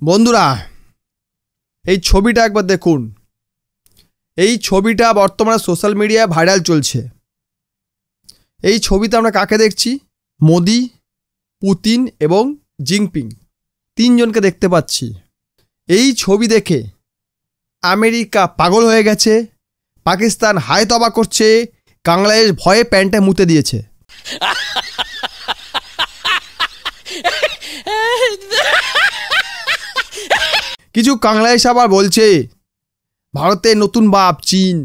বন্ধুরা, এই ছবিটা একবার দেখুন। এই ছবিটা বর্তমানে সোশ্যাল মিডিয়ায় ভাইরাল চলছে। এই ছবিতে আমরা কাকে দেখছি? মোদি, পুতিন এবং জিনপিং, তিনজনকে দেখতে পাচ্ছি। এই ছবি দেখে আমেরিকা পাগল হয়ে গেছে, পাকিস্তান হায় তবা করছে, বাংলাদেশ ভয়ে প্যান্টে মুতে দিয়েছে। কিছু বাংলাদেশ আবার বলছে ভারতের নতুন বাপ চীন।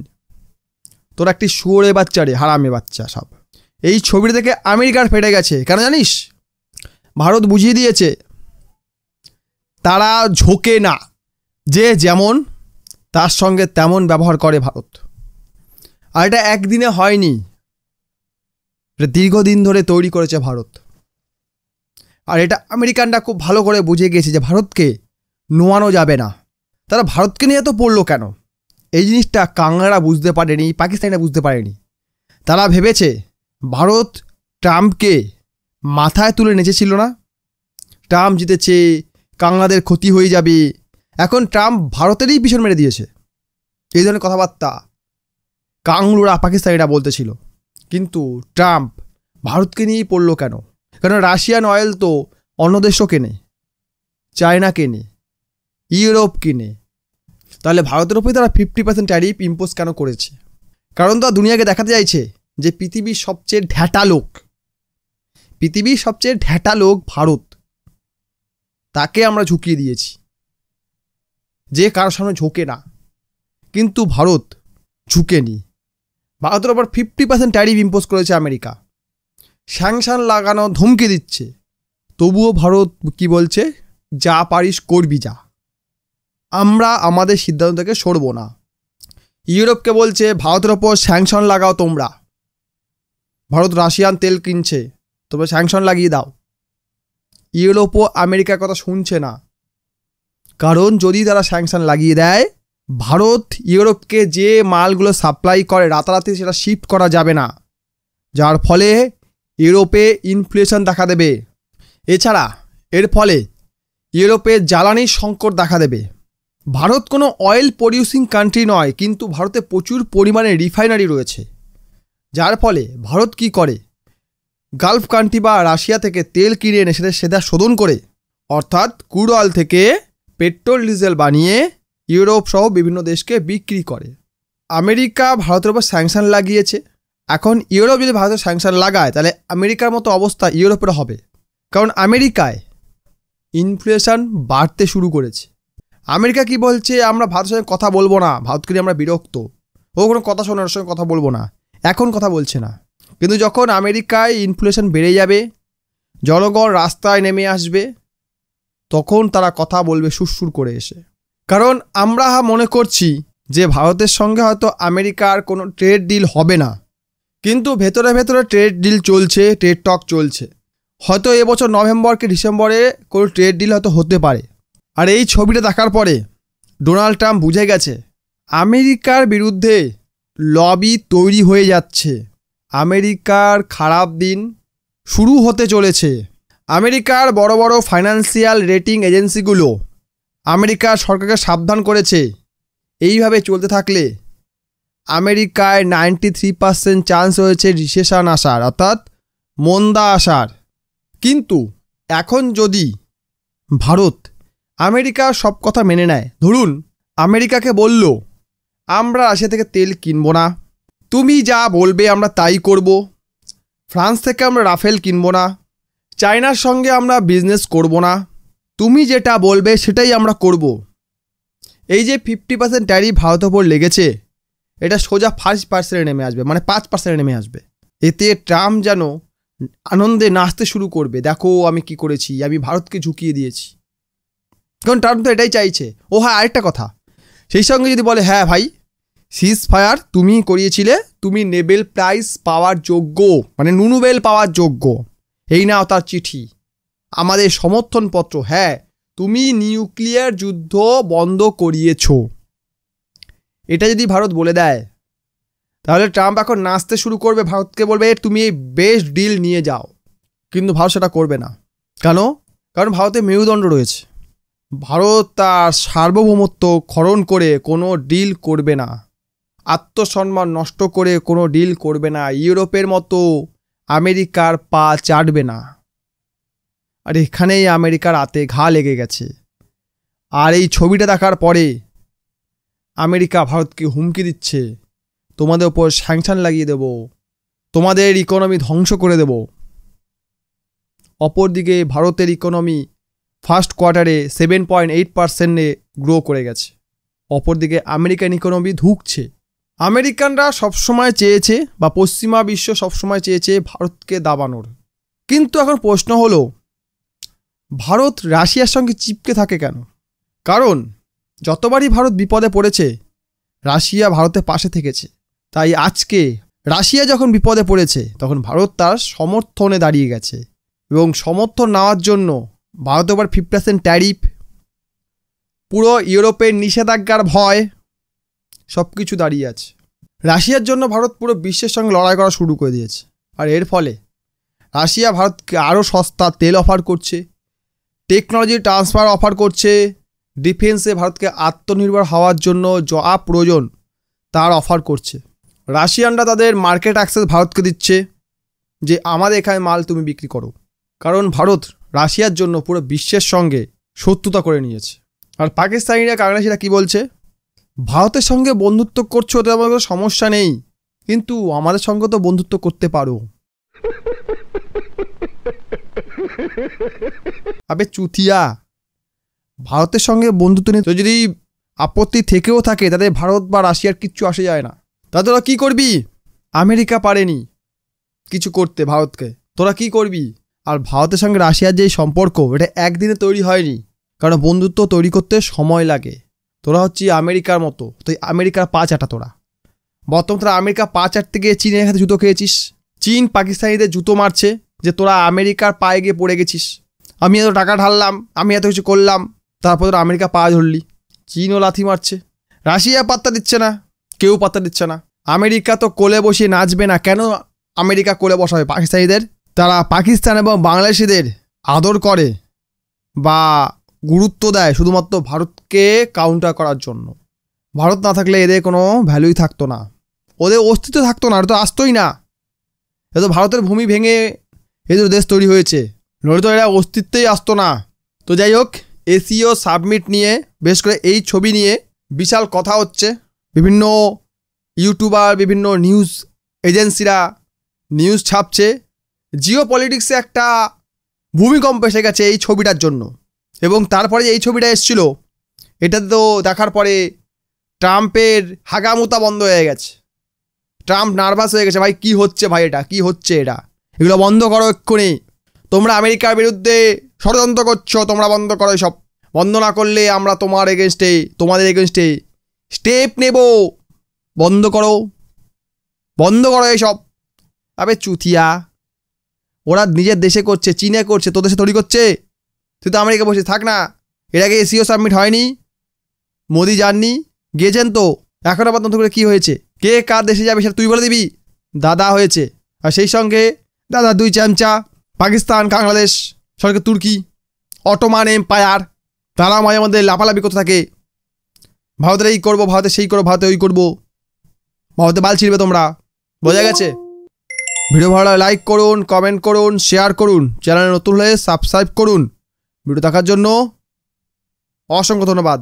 তোর একটি শুয়োরে বাচ্চা রে, হারামে বাচ্চা সব। এই ছবিটা দেখে আমেরিকার ফেটে গেছে। কেন জানিস? ভারত বুঝিয়ে দিয়েছে তারা ঝোঁকে না, যে যেমন তার সঙ্গে তেমন ব্যবহার করে ভারত। আর এটা একদিনে হয়নি, এটা দীর্ঘদিন ধরে তৈরি করেছে ভারত। আর এটা আমেরিকানরা খুব ভালো করে বুঝে গিয়েছে যে ভারতকে নোয়ানো যাবে না। তারা ভারতকে নিয়ে এত পড়লো কেন? এই জিনিসটা কাংড়ারা বুঝতে পারেনি, পাকিস্তানিরা বুঝতে পারেনি। তারা ভেবেছে ভারত ট্রাম্পকে মাথায় তুলে নেচেছিল না, ট্রাম্প জিতেছে, কাংড়াদের ক্ষতি হয়ে যাবে। এখন ট্রাম্প ভারতেরই পিছন মেরে দিয়েছে। এই ধরনের কথাবার্তা কাংড়ুরা পাকিস্তানিরা বলতেছিল। কিন্তু ট্রাম্প ভারতকে নিয়েই পড়লো কেন? কারণ রাশিয়ান অয়েল তো অন্য দেশও কেনে, চায়না কেনে, ইউরোপ কিনে। তাহলে ভারতের উপরে তারা 50% ট্যারিফ ইম্পোজ কেন করেছে? কারণ তারা দুনিয়াকে দেখাতে চাইছে যে পৃথিবীর সবচেয়ে ঢ্যাটা লোক, পৃথিবীর সবচেয়ে ঢ্যাটা লোক ভারত, তাকে আমরা ঝুঁকিয়ে দিয়েছি, যে কারোর সামনে ঝোঁকে না। কিন্তু ভারত ঝুঁকেনি। ভারতের ওপর 50% ট্যারিফ ইম্পোজ করেছে আমেরিকা, স্যাংশন লাগানো ধমকি দিচ্ছে। তবুও ভারত কি বলছে? যা পারিস করবি যা, আমরা আমাদের সিদ্ধান্ত থেকে সরব না। ইউরোপকে বলছে ভারতের ওপর স্যাংশন লাগাও তোমরা। ভারত রাশিয়ান তেল কিনছে, তোমরা স্যাংশন লাগিয়ে দাও। ইউরোপও আমেরিকার কথা শুনছে না, কারণ যদি তারা স্যাংশন লাগিয়ে দেয়, ভারত ইউরোপকে যে মালগুলো সাপ্লাই করে রাতারাতি সেটা শিফট করা যাবে না, যার ফলে ইউরোপে ইনফ্লেশন দেখা দেবে। এছাড়া এর ফলে ইউরোপে জ্বালানির সংকট দেখা দেবে। ভারত কোনো অয়েল প্রডিউসিং কান্ট্রি নয়, কিন্তু ভারতে প্রচুর পরিমাণে রিফাইনারি রয়েছে, যার ফলে ভারত কি করে? গালফ কান্ট্রি বা রাশিয়া থেকে তেল কিনে এনে সেটা শোধন করে, অর্থাৎ ক্রুড অয়েল থেকে পেট্রোল ডিজেল বানিয়ে ইউরোপ সহ বিভিন্ন দেশকে বিক্রি করে। আমেরিকা ভারতের উপর স্যাংশন লাগিয়েছে। এখন ইউরোপ যদি ভারতের স্যাংশন লাগায়, তাহলে আমেরিকার মতো অবস্থা ইউরোপের হবে। কারণ আমেরিকায় ইনফ্লেশন বাড়তে শুরু করেছে। আমেরিকা কি বলছে? আমরা ভারতের সঙ্গে কথা বলবো না, ভারতকে নিয়ে আমরা বিরক্ত, ও কোনো কথা শোনে, ওর সঙ্গে কথা বলবো না। এখন কথা বলছে না, কিন্তু যখন আমেরিকায় ইনফ্লেশন বেড়ে যাবে, জনগণ রাস্তায় নেমে আসবে, তখন তারা কথা বলবে সুরসুর করে এসে। কারণ আমরা মনে করছি যে ভারতের সঙ্গে হয়তো আমেরিকার কোনো ট্রেড ডিল হবে না, কিন্তু ভেতরে ভেতরে ট্রেড ডিল চলছে, ট্রেড টক চলছে। হয়তো এবছর নভেম্বর কি ডিসেম্বরে কোনো ট্রেড ডিল হয়তো হতে পারে। আর এই ছবিটা দেখার পরে ডোনাল্ড ট্রাম্প বুঝে গেছে আমেরিকার বিরুদ্ধে লবি তৈরি হয়ে যাচ্ছে, আমেরিকার খারাপ দিন শুরু হতে চলেছে। আমেরিকার বড় বড় ফাইন্যান্সিয়াল রেটিং এজেন্সিগুলো আমেরিকার সরকারকে সাবধান করেছে, এইভাবে চলতে থাকলে আমেরিকায় 93% চান্স রয়েছে রিসেশন আসার, অর্থাৎ মন্দা আসার। কিন্তু এখন যদি ভারত আমেরিকার সব কথা মেনে নেয়, ধরুন আমেরিকাকে বলল আমরা রাশিয়া থেকে তেল কিনবো না, তুমি যা বলবে আমরা তাই করব, ফ্রান্স থেকে আমরা রাফেল কিনবো না, চায়নার সঙ্গে আমরা বিজনেস করব না, তুমি যেটা বলবে সেটাই আমরা করব। এই যে 50% ট্যারিফ ভারতের ওপর লেগেছে, এটা সোজা 5% নেমে আসবে, মানে 5% নেমে আসবে। এতে ট্রাম্প যেন আনন্দে নাচতে শুরু করবে, দেখো আমি কি করেছি, আমি ভারতকে ঝুঁকিয়ে দিয়েছি। কারণ ট্রাম্প তো এটাই চাইছে। ও হ্যাঁ, আরেকটা কথা, সেই সঙ্গে যদি বলে হ্যাঁ ভাই সিজ ফায়ার তুমি করিয়েছিলে, তুমি নোবেল প্রাইজ পাওয়ার যোগ্য, মানে নুনুবেল পাওয়ার যোগ্য, এই নাও তার চিঠি, আমাদের সমর্থনপত্র, হ্যাঁ তুমি নিউক্লিয়ার যুদ্ধ বন্ধ করিয়েছ, এটা যদি ভারত বলে দেয়, তাহলে ট্রাম্প এখন নাচতে শুরু করবে, ভারতকে বলবে তুমি এই বেস্ট ডিল নিয়ে যাও। কিন্তু ভারত সেটা করবে না। কেন? কারণ ভারতে মেরুদণ্ড রয়েছে, ভারত তার সার্বভৌমত্ব খরণ করে কোনো ডিল করবে না, আত্মসম্মান নষ্ট করে কোনো ডিল করবে না, ইউরোপের মতো আমেরিকার পা চাটবে না। আর এখানেই আমেরিকার হাতে ঘা লেগে গেছে। আর এই ছবিটা দেখার পরে আমেরিকা ভারতকে হুমকি দিচ্ছে, তোমাদের ওপর স্যাংশন লাগিয়ে দেব, তোমাদের ইকোনমি ধ্বংস করে দেব। অপরদিকে ভারতের ইকোনমি ফার্স্ট কোয়ার্টারে 7.8% গ্রো করে গেছে। অপরদিকে আমেরিকান ইকোনমি ধুঁকছে। আমেরিকানরা সবসময় চেয়েছে বা পশ্চিমা বিশ্ব সবসময় চেয়েছে ভারতকে দাবানোর। কিন্তু এখন প্রশ্ন হলো, ভারত রাশিয়ার সঙ্গে চিপকে থাকে কেন? কারণ যতবারই ভারত বিপদে পড়েছে রাশিয়া ভারতের পাশে থেকেছে। তাই আজকে রাশিয়া যখন বিপদে পড়েছে তখন ভারত তার সমর্থনে দাঁড়িয়ে গেছে, এবং সমর্থন নেওয়ার জন্য ভারত এবার 50% ট্যারিফ, পুরো ইউরোপের নিষেধাজ্ঞার ভয়, সব কিছু দাঁড়িয়ে আছে। রাশিয়ার জন্য ভারত পুরো বিশ্বের সঙ্গে লড়াই করা শুরু করে দিয়েছে। আর এর ফলে রাশিয়া ভারতকে আরও সস্তা তেল অফার করছে, টেকনোলজি ট্রান্সফার অফার করছে, ডিফেন্সে ভারতকে আত্মনির্ভর হওয়ার জন্য যা প্রয়োজন তার অফার করছে। রাশিয়ানরা তাদের মার্কেট অ্যাক্সেস ভারতকে দিচ্ছে যে আমাদের এখানে মাল তুমি বিক্রি করো। কারণ ভারত রাশিয়ার জন্য পুরো বিশ্বের সঙ্গে শত্রুতা করে নিয়েছে। আর পাকিস্তানিরা কাংলাসীরা কী বলছে, ভারতের সঙ্গে বন্ধুত্ব করছো ওদের আমাদের কোনো সমস্যা নেই, কিন্তু আমাদের সঙ্গে তো বন্ধুত্ব করতে পারো। আবে চুতিয়া, ভারতের সঙ্গে বন্ধুত্ব নিয়ে যদি আপত্তি থেকেও থাকে তাদের ভারত বা রাশিয়ার কিচ্ছু আসে যায় না। তা তোরা কী করবি? আমেরিকা পারেনি কিছু করতে ভারতকে, তোরা কী করবি? আর ভারতের সঙ্গে রাশিয়ার যে সম্পর্ক এটা একদিনে তৈরি হয়নি, কারণ বন্ধুত্ব তৈরি করতে সময় লাগে। তোরা হচ্ছি আমেরিকার মতো, তুই আমেরিকার পা চাটা। তোরা বর্তমান তোরা আমেরিকা পা চাটতে গিয়ে চীনের হাতে জুতো খেয়েছিস। চীন পাকিস্তানিদের জুতো মারছে যে তোরা আমেরিকার পায়ে গিয়ে পড়ে গেছিস। আমি এত টাকা ঢাললাম, আমি এত কিছু করলাম, তারপর তোরা আমেরিকা পা ধরলি। চীনও লাথি মারছে, রাশিয়া পাত্তা দিচ্ছে না, কেউ পাত্তা দিচ্ছে না। আমেরিকা তো কোলে বসিয়ে নাচবে না। কেন আমেরিকা কোলে বসাবে পাকিস্তানিদের? তারা পাকিস্তান এবং বাংলাদেশিদের আদর করে বা গুরুত্ব দেয় শুধুমাত্র ভারতকে কাউন্টার করার জন্য। ভারত না থাকলে এদের কোনো ভ্যালুই থাকতো না, ওদের অস্তিত্ব থাকতো না, এটা তো আসতোই না। এ তো ভারতের ভূমি ভেঙে এদের দেশ তৈরি হয়েছে, নইলে তো এরা অস্তিত্বেই আসতো না। তো যাই হোক, এসিও সাবমিট নিয়ে বেশ করে এই ছবি নিয়ে বিশাল কথা হচ্ছে। বিভিন্ন ইউটিউবার, বিভিন্ন নিউজ এজেন্সিরা নিউজ ছাপছে। জিও পলিটিক্সে একটা ভূমিকম্প এসে গেছে এই ছবিটার জন্য। এবং তারপরে এই ছবিটা এসেছিল, এটা তো দেখার পরে ট্রাম্পের হাগামুতা বন্ধ হয়ে গেছে। ট্রাম্প নার্ভাস হয়ে গেছে, ভাই কি হচ্ছে, ভাই এটা কি হচ্ছে, এটা এগুলো বন্ধ করো এক্ষুনি। তোমরা আমেরিকার বিরুদ্ধে ষড়যন্ত্র করছো, তোমরা বন্ধ করো এসব। বন্ধ না করলে আমরা তোমাদের এগেনস্টে স্টেপ নেব। বন্ধ করো এসব। আবে চুতিয়া, ওরা নিজের দেশে করছে, চীনে করছে, তোর দেশে তৈরি করছে। তুই তো আমেরিকা বসে থাক না। এর আগে এসিও সাবমিট হয়নি, মোদি যাননি, গিয়েছেন তো। এখন আবার নতুন করে কী হয়েছে? কে কার দেশে যাবে সেটা তুই বলে দিবি? দাদা হয়েছে। আর সেই সঙ্গে দাদা দুই চামচা পাকিস্তান, বাংলাদেশ, সরকার তুর্কি, অটোমান এম্পায়ার, তারা মাঝে মধ্যে লাফালাফি করতে থাকে। ভারতের এই করবো, ভারতে সেই করবো, ভারতে ওই করবো, ভারতে বাল ছিড়বে তোমরা। বোঝা গেছে? ভিডিও ভালো লাগলে লাইক করুন, কমেন্ট করুন, শেয়ার করুন, চ্যানেলে নতুন হলে সাবস্ক্রাইব করুন। ভিডিও দেখার জন্য অসংখ্য ধন্যবাদ।